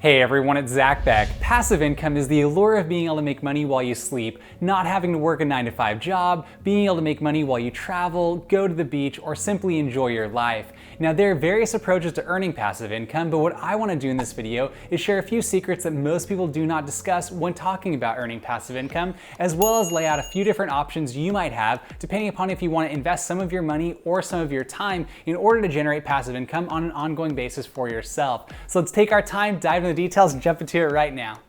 Hey everyone, it's Zack Beck. Passive income is the allure of being able to make money while you sleep, not having to work a 9-to-5 job, being able to make money while you travel, go to the beach, or simply enjoy your life. Now there are various approaches to earning passive income, but what I want to do in this video is share a few secrets that most people do not discuss when talking about earning passive income, as well as lay out a few different options you might have depending upon if you want to invest some of your money or some of your time in order to generate passive income on an ongoing basis for yourself. So let's take our time, dive into the details, and jump into it right now.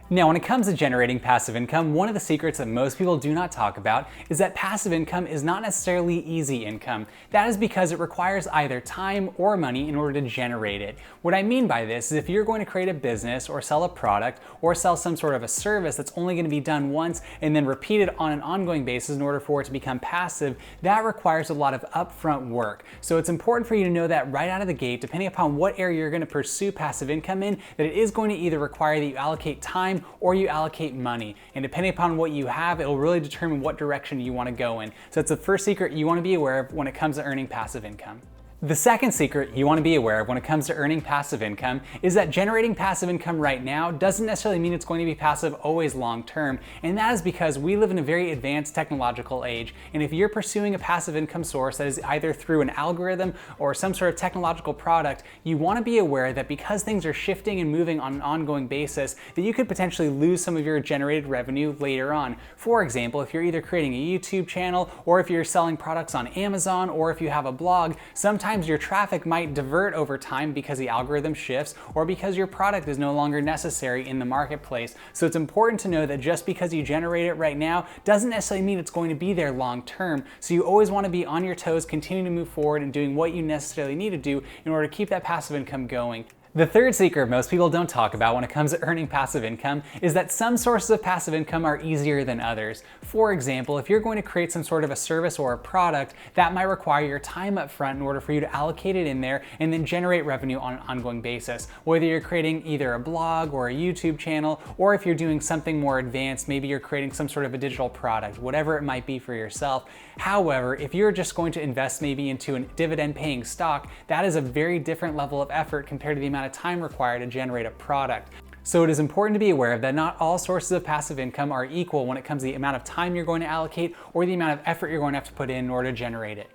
Now, when it comes to generating passive income, one of the secrets that most people do not talk about is that passive income is not necessarily easy income. That is because it requires either time or money in order to generate it. What I mean by this is if you're going to create a business or sell a product or sell some sort of a service that's only going to be done once and then repeated on an ongoing basis in order for it to become passive, that requires a lot of upfront work. So it's important for you to know that right out of the gate, depending upon what area you're going to pursue passive income in, that it is going to either require that you allocate time or you allocate money. And depending upon what you have, it'll really determine what direction you want to go in. So that's the first secret you want to be aware of when it comes to earning passive income. The second secret you want to be aware of when it comes to earning passive income is that generating passive income right now doesn't necessarily mean it's going to be passive always long term, and that is because we live in a very advanced technological age, and if you're pursuing a passive income source that is either through an algorithm or some sort of technological product, you want to be aware that because things are shifting and moving on an ongoing basis, that you could potentially lose some of your generated revenue later on. For example, if you're either creating a YouTube channel or if you're selling products on Amazon or if you have a blog, sometimes your traffic might divert over time because the algorithm shifts or because your product is no longer necessary in the marketplace. So it's important to know that just because you generate it right now doesn't necessarily mean it's going to be there long term. So you always want to be on your toes, continuing to move forward and doing what you necessarily need to do in order to keep that passive income going. The third secret most people don't talk about when it comes to earning passive income is that some sources of passive income are easier than others. For example, if you're going to create some sort of a service or a product, that might require your time up front in order for you to allocate it in there and then generate revenue on an ongoing basis. Whether you're creating either a blog or a YouTube channel, or if you're doing something more advanced, maybe you're creating some sort of a digital product, whatever it might be for yourself. However, if you're just going to invest maybe into a dividend paying stock, that is a very different level of effort compared to the amount of time required to generate a product. So it is important to be aware of that not all sources of passive income are equal when it comes to the amount of time you're going to allocate or the amount of effort you're going to have to put in order to generate it.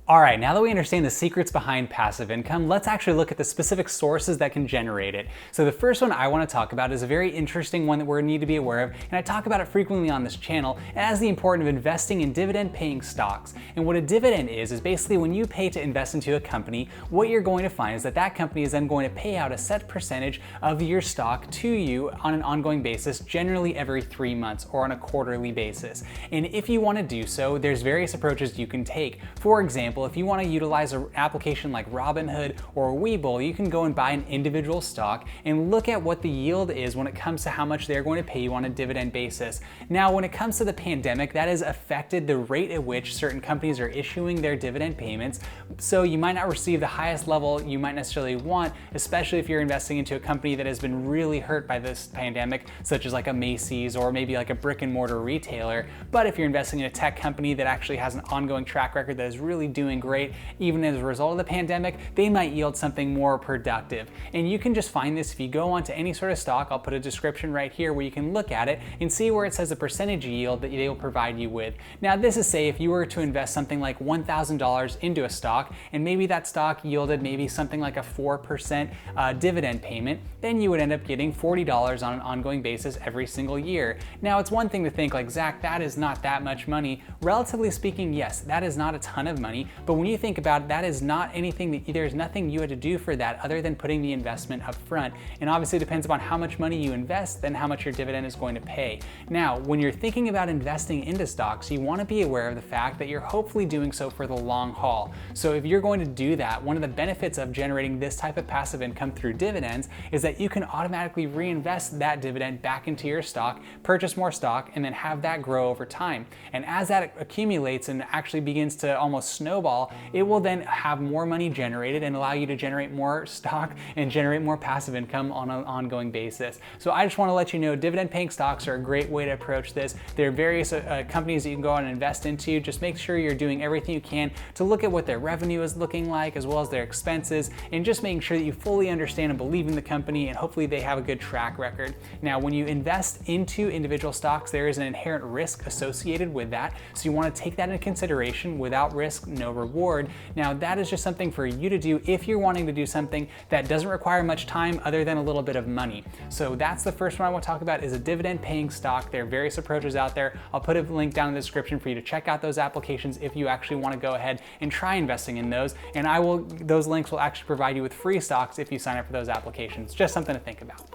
All right, now that we understand the secrets behind passive income, let's actually look at the specific sources that can generate it. So the first one I want to talk about is a very interesting one that we're going to need to be aware of, and I talk about it frequently on this channel, as the importance of investing in dividend-paying stocks. And what a dividend is basically when you pay to invest into a company, what you're going to find is that that company is then going to pay out a set percentage of your stock to you on an ongoing basis, generally every 3 months or on a quarterly basis. And if you want to do so, there's various approaches you can take. For example, if you want to utilize an application like Robinhood or WeBull, you can go and buy an individual stock and look at what the yield is when it comes to how much they're going to pay you on a dividend basis. Now, when it comes to the pandemic, that has affected the rate at which certain companies are issuing their dividend payments. So you might not receive the highest level you might necessarily want, especially if you're investing into a company that has been really hurt by this pandemic, such as like a Macy's or maybe like a brick and mortar retailer. But if you're investing in a tech company that actually has an ongoing track record that is really doing great, even as a result of the pandemic, they might yield something more productive. And you can just find this if you go onto any sort of stock. I'll put a description right here where you can look at it and see where it says the percentage yield that they will provide you with. Now, this is say if you were to invest something like $1,000 into a stock, and maybe that stock yielded maybe something like a 4% dividend payment, then you would end up getting $40 on an ongoing basis every single year. Now, it's one thing to think like, Zach, that is not that much money. Relatively speaking, yes, that is not a ton of money, but when you think about it, that is not anything that there's nothing you had to do for that other than putting the investment up front. And obviously it depends upon how much money you invest, then how much your dividend is going to pay. Now, when you're thinking about investing into stocks, you want to be aware of the fact that you're hopefully doing so for the long haul. So if you're going to do that, one of the benefits of generating this type of passive income through dividends is that you can automatically reinvest that dividend back into your stock, purchase more stock, and then have that grow over time. And as that accumulates and actually begins to almost snowball snowball, it will then have more money generated and allow you to generate more stock and generate more passive income on an ongoing basis. So I just want to let you know, dividend paying stocks are a great way to approach this. There are various companies that you can go out and invest into. Just make sure you're doing everything you can to look at what their revenue is looking like, as well as their expenses, and just making sure that you fully understand and believe in the company, and hopefully they have a good track record. Now, when you invest into individual stocks, there is an inherent risk associated with that. So you want to take that into consideration. Without risk, no reward. Now, that is just something for you to do if you're wanting to do something that doesn't require much time other than a little bit of money. So that's the first one I want to talk about, is a dividend paying stock. There are various approaches out there. I'll put a link down in the description for you to check out those applications if you actually want to go ahead and try investing in those. And those links will actually provide you with free stocks if you sign up for those applications. Just something to think about.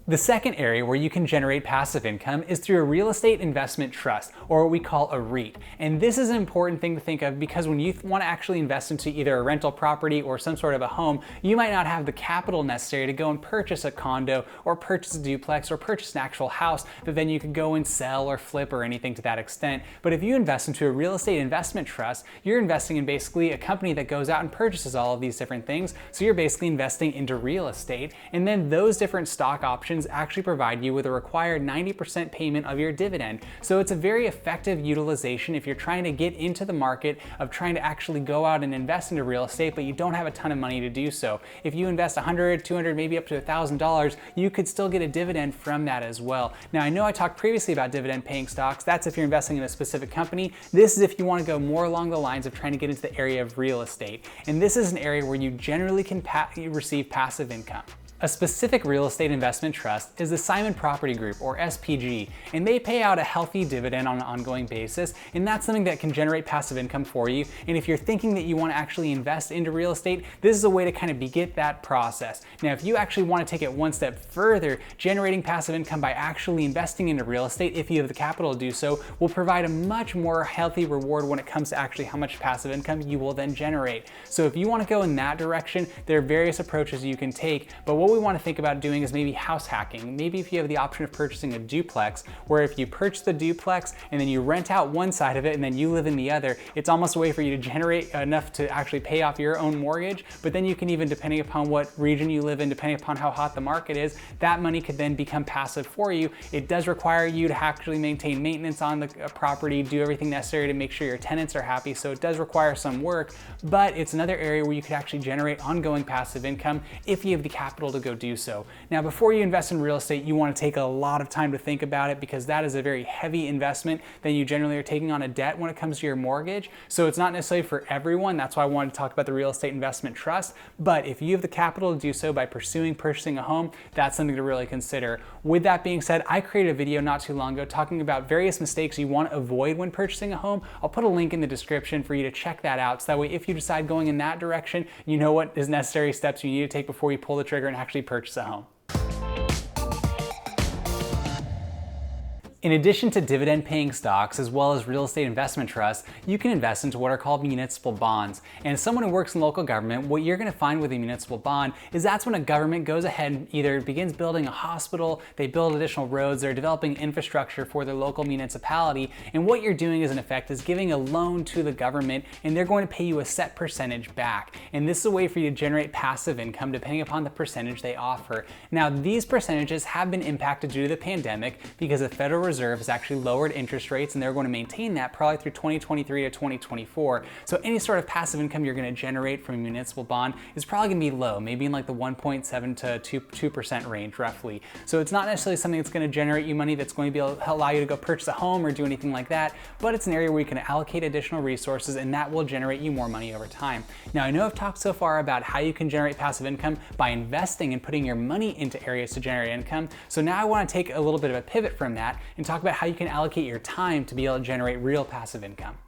The second area where you can generate passive income is through a real estate investment trust, or what we call a REIT. And this is an important thing to think of, because when you want to actually invest into either a rental property or some sort of a home, you might not have the capital necessary to go and purchase a condo or purchase a duplex or purchase an actual house that then you could go and sell or flip or anything to that extent. But if you invest into a real estate investment trust, you're investing in basically a company that goes out and purchases all of these different things. So you're basically investing into real estate, and then those different stock options actually provide you with a required 90% payment of your dividend. So it's a very effective utilization if you're trying to get into the market of trying to actually go out and invest into real estate, but you don't have a ton of money to do so. If you invest $100, $200, maybe up to $1,000, you could still get a dividend from that as well. Now, I know I talked previously about dividend paying stocks. That's if you're investing in a specific company. This is if you want to go more along the lines of trying to get into the area of real estate. And this is an area where you generally can receive passive income. A specific real estate investment trust is the Simon Property Group, or SPG, and they pay out a healthy dividend on an ongoing basis, and that's something that can generate passive income for you. And if you're thinking that you want to actually invest into real estate, this is a way to kind of begin that process. Now, if you actually want to take it one step further, generating passive income by actually investing into real estate, if you have the capital to do so, will provide a much more healthy reward when it comes to actually how much passive income you will then generate. So if you want to go in that direction, there are various approaches you can take, but what we want to think about doing is maybe house hacking. Maybe if you have the option of purchasing a duplex, where if you purchase the duplex and then you rent out one side of it and then you live in the other, it's almost a way for you to generate enough to actually pay off your own mortgage. But then you can even, depending upon what region you live in, depending upon how hot the market is, that money could then become passive for you. It does require you to actually maintain maintenance on the property, do everything necessary to make sure your tenants are happy. So it does require some work, but it's another area where you could actually generate ongoing passive income if you have the capital to go do so. Now, before you invest in real estate, you want to take a lot of time to think about it, because that is a very heavy investment. Then you generally are taking on a debt when it comes to your mortgage. So it's not necessarily for everyone. That's why I wanted to talk about the real estate investment trust. But if you have the capital to do so by purchasing a home, that's something to really consider. With that being said, I created a video not too long ago talking about various mistakes you want to avoid when purchasing a home. I'll put a link in the description for you to check that out. So that way, if you decide going in that direction, you know what is necessary steps you need to take before you pull the trigger and actually purchase a home. In addition to dividend-paying stocks, as well as real estate investment trusts, you can invest into what are called municipal bonds. And as someone who works in local government, what you're going to find with a municipal bond is that's when a government goes ahead and either begins building a hospital, they build additional roads, they're developing infrastructure for their local municipality. And what you're doing is, in effect, is giving a loan to the government, and they're going to pay you a set percentage back. And this is a way for you to generate passive income depending upon the percentage they offer. Now, these percentages have been impacted due to the pandemic because the Federal Reserve has actually lowered interest rates, and they're going to maintain that probably through 2023 to 2024. So any sort of passive income you're going to generate from a municipal bond is probably going to be low, maybe in like the 1.7 to 2% range roughly. So it's not necessarily something that's going to generate you money that's going to be able to allow you to go purchase a home or do anything like that, but it's an area where you can allocate additional resources, and that will generate you more money over time. Now, I know I've talked so far about how you can generate passive income by investing and putting your money into areas to generate income. So now I want to take a little bit of a pivot from that and talk about how you can allocate your time to be able to generate real passive income.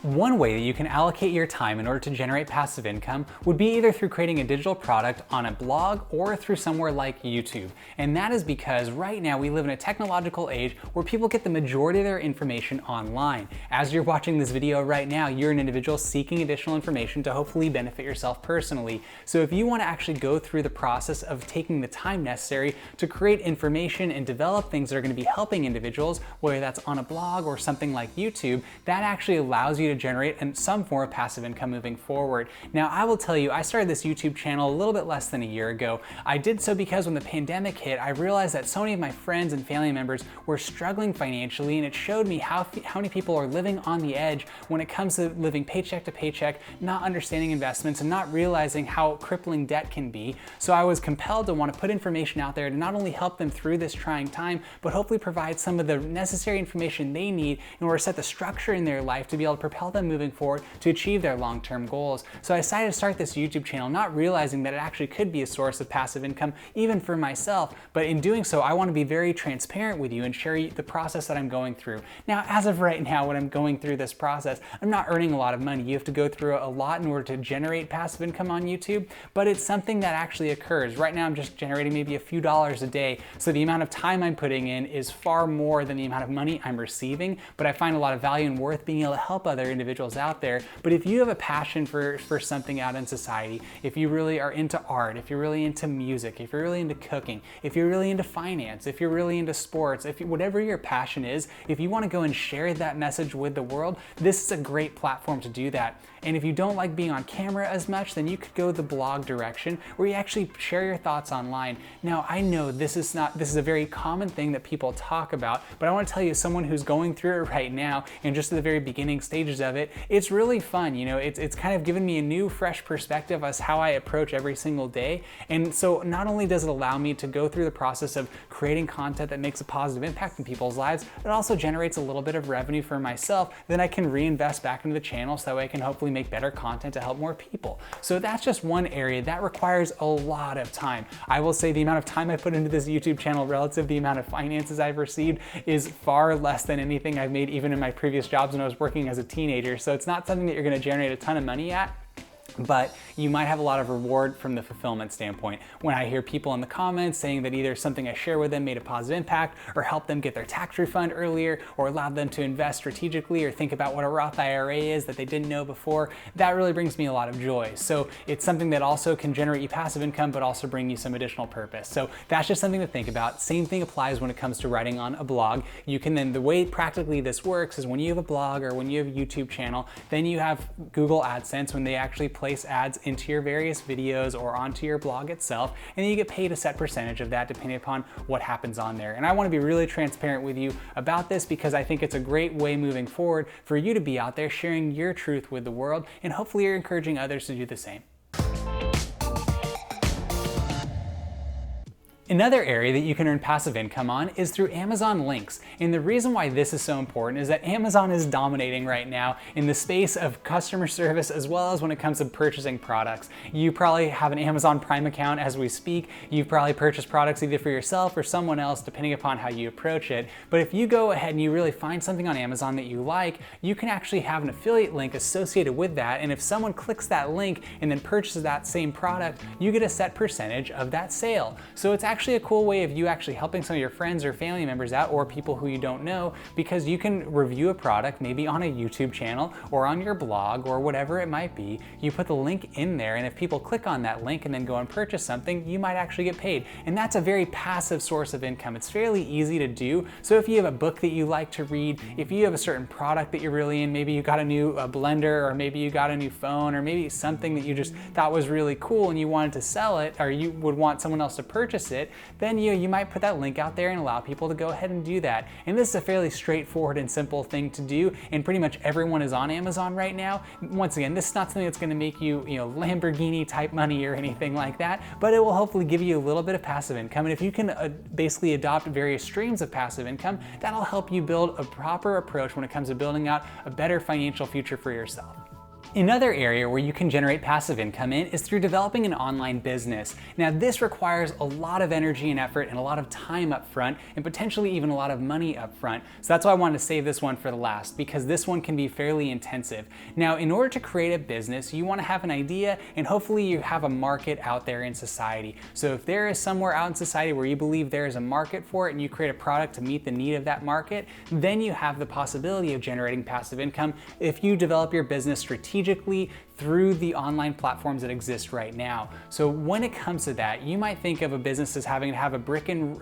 One way that you can allocate your time in order to generate passive income would be either through creating a digital product on a blog or through somewhere like YouTube. And that is because right now we live in a technological age where people get the majority of their information online. As you're watching this video right now, you're an individual seeking additional information to hopefully benefit yourself personally. So if you want to actually go through the process of taking the time necessary to create information and develop things that are going to be helping individuals, whether that's on a blog or something like YouTube, that actually allows you to generate some form of passive income moving forward. Now, I will tell you, I started this YouTube channel a little bit less than a year ago. I did so because when the pandemic hit, I realized that so many of my friends and family members were struggling financially, and it showed me how many people are living on the edge when it comes to living paycheck to paycheck, not understanding investments, and not realizing how crippling debt can be. So I was compelled to want to put information out there to not only help them through this trying time, but hopefully provide some of the necessary information they need in order to set the structure in their life to be able to propel them moving forward to achieve their long-term goals. So I decided to start this YouTube channel, not realizing that it actually could be a source of passive income even for myself, but in doing so, I want to be very transparent with you and share the process that I'm going through. Now, as of right now, when I'm going through this process, I'm not earning a lot of money. You have to go through a lot in order to generate passive income on YouTube, but it's something that actually occurs. Right now, I'm just generating maybe a few dollars a day, so the amount of time I'm putting in is far more than the amount of money I'm receiving, but I find a lot of value and worth being able to help other individuals out there. But if you have a passion for something out in society, if you really are into art, if you're really into music, if you're really into cooking, if you're really into finance, if you're really into sports, whatever your passion is, if you want to go and share that message with the world, this is a great platform to do that. And if you don't like being on camera as much, then you could go the blog direction where you actually share your thoughts online. Now, I know this is a very common thing that people talk about, but I want to tell you, as someone who's going through it right now and just at the very beginning stages of it, it's really fun. You know, it's kind of given me a new, fresh perspective as how I approach every single day. And so not only does it allow me to go through the process of creating content that makes a positive impact in people's lives, it also generates a little bit of revenue for myself. Then I can reinvest back into the channel so that way I can hopefully make better content to help more people. So that's just one area that requires a lot of time. I will say the amount of time I put into this YouTube channel relative to the amount of finances I've received is far less than anything I've made even in my previous jobs when I was working as a teenager. So it's not something that you're going to generate a ton of money at, but you might have a lot of reward from the fulfillment standpoint. When I hear people in the comments saying that either something I share with them made a positive impact or helped them get their tax refund earlier or allowed them to invest strategically or think about what a Roth IRA is that they didn't know before, that really brings me a lot of joy. So it's something that also can generate you passive income but also bring you some additional purpose. So that's just something to think about. Same thing applies when it comes to writing on a blog. You can then, the way practically this works is when you have a blog or when you have a YouTube channel, then you have Google AdSense when they actually place ads into your various videos or onto your blog itself, and then you get paid a set percentage of that depending upon what happens on there. And I want to be really transparent with you about this because I think it's a great way moving forward for you to be out there sharing your truth with the world, and hopefully you're encouraging others to do the same. Another area that you can earn passive income on is through Amazon links. And the reason why this is so important is that Amazon is dominating right now in the space of customer service as well as when it comes to purchasing products. You probably have an Amazon Prime account as we speak. You've probably purchased products either for yourself or someone else depending upon how you approach it. But if you go ahead and you really find something on Amazon that you like, you can actually have an affiliate link associated with that. And if someone clicks that link and then purchases that same product, you get a set percentage of that sale. So it's actually a cool way of you actually helping some of your friends or family members out or people who you don't know, because you can review a product maybe on a YouTube channel or on your blog or whatever it might be. You put the link in there, and if people click on that link and then go and purchase something, you might actually get paid. And that's a very passive source of income. It's fairly easy to do. So if you have a book that you like to read, if you have a certain product that you're really in, maybe you got a new blender, or maybe you got a new phone, or maybe something that you just thought was really cool and you wanted to sell it, or you would want someone else to purchase it, then you might put that link out there and allow people to go ahead and do that. And this is a fairly straightforward and simple thing to do, and pretty much everyone is on Amazon right now. Once again, this is not something that's going to make you, Lamborghini type money or anything like that, but it will hopefully give you a little bit of passive income. And if you can basically adopt various streams of passive income, that'll help you build a proper approach when it comes to building out a better financial future for yourself. Another area where you can generate passive income in is through developing an online business. Now, this requires a lot of energy and effort and a lot of time up front, and potentially even a lot of money up front. So that's why I wanted to save this one for the last, because this one can be fairly intensive. Now, in order to create a business, you want to have an idea, and hopefully you have a market out there in society. So if there is somewhere out in society where you believe there is a market for it and you create a product to meet the need of that market, then you have the possibility of generating passive income if you develop your business strategically through the online platforms that exist right now. So when it comes to that, you might think of a business as having to have a brick and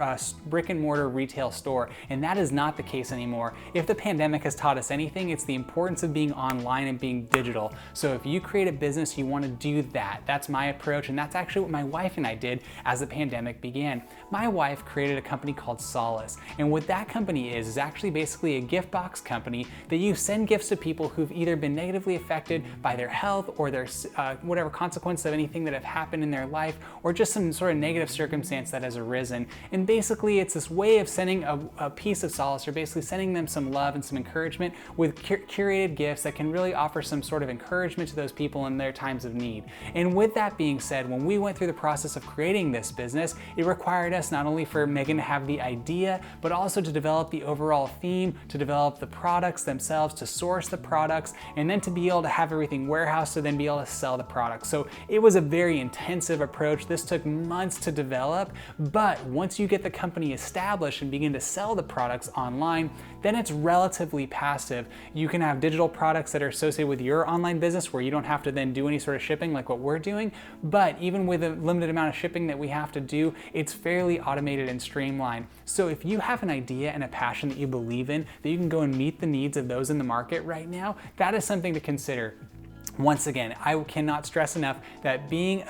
mortar retail store, and that is not the case anymore. If the pandemic has taught us anything, it's the importance of being online and being digital. So if you create a business, you want to do that. That's my approach, and that's actually what my wife and I did as the pandemic began. My wife created a company called Solace, and what that company is actually basically a gift box company that you send gifts to people who've either been negatively affected by their health or their whatever consequence of anything that have happened in their life, or just some sort of negative circumstance that has arisen. And basically it's this way of sending a piece of solace, or basically sending them some love and some encouragement with curated gifts that can really offer some sort of encouragement to those people in their times of need. And with that being said, when we went through the process of creating this business, it required us not only for Megan to have the idea, but also to develop the overall theme, to develop the products themselves, to source the products, and then to be able to have everything warehoused to then be able to sell the product. So it was a very intensive approach. This took months to develop, but once you get the company established and begin to sell the products online, then it's relatively passive. You can have digital products that are associated with your online business where you don't have to then do any sort of shipping like what we're doing, but even with a limited amount of shipping that we have to do, it's fairly automated and streamlined. So if you have an idea and a passion that you believe in, that you can go and meet the needs of those in the market right now, that is something to consider. Once again, I cannot stress enough that being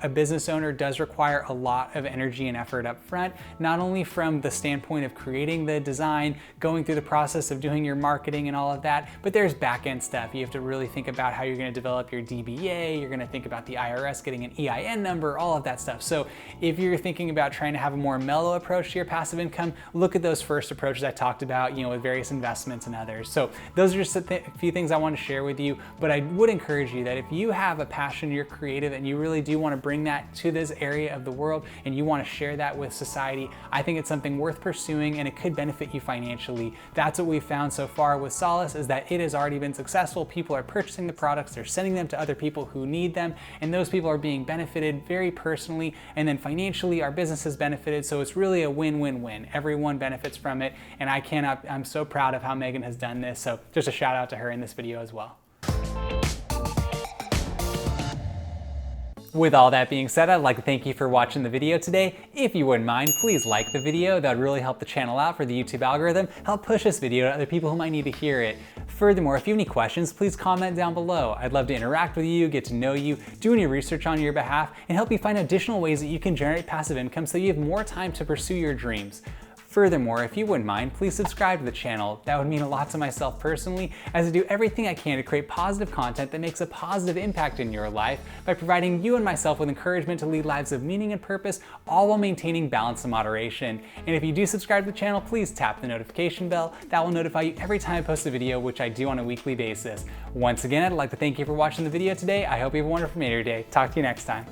a business owner does require a lot of energy and effort up front, not only from the standpoint of creating the design, going through the process of doing your marketing and all of that, but there's back-end stuff. You have to really think about how you're going to develop your DBA, you're going to think about the IRS getting an EIN number, all of that stuff. So if you're thinking about trying to have a more mellow approach to your passive income, look at those first approaches I talked about, with various investments and others. So those are just a few things I want to share with you, but I would encourage you that if you have a passion, you're creative, and you really do want to bring that to this area of the world and you want to share that with society, I think it's something worth pursuing and it could benefit you financially. That's what we've found so far with Solace, is that it has already been successful. People are purchasing the products, they're sending them to other people who need them, and those people are being benefited very personally, and then financially our business has benefited. So it's really a win-win-win. Everyone benefits from it, and I'm so proud of how Megan has done this. So just a shout out to her in this video as well. With all that being said, I'd like to thank you for watching the video today. If you wouldn't mind, please like the video. That would really help the channel out for the YouTube algorithm, help push this video to other people who might need to hear it. Furthermore, if you have any questions, please comment down below. I'd love to interact with you, get to know you, do any research on your behalf, and help you find additional ways that you can generate passive income so you have more time to pursue your dreams. Furthermore, if you wouldn't mind, please subscribe to the channel. That would mean a lot to myself personally, as I do everything I can to create positive content that makes a positive impact in your life by providing you and myself with encouragement to lead lives of meaning and purpose, all while maintaining balance and moderation. And if you do subscribe to the channel, please tap the notification bell. That will notify you every time I post a video, which I do on a weekly basis. Once again, I'd like to thank you for watching the video today. I hope you have a wonderful day. Talk to you next time.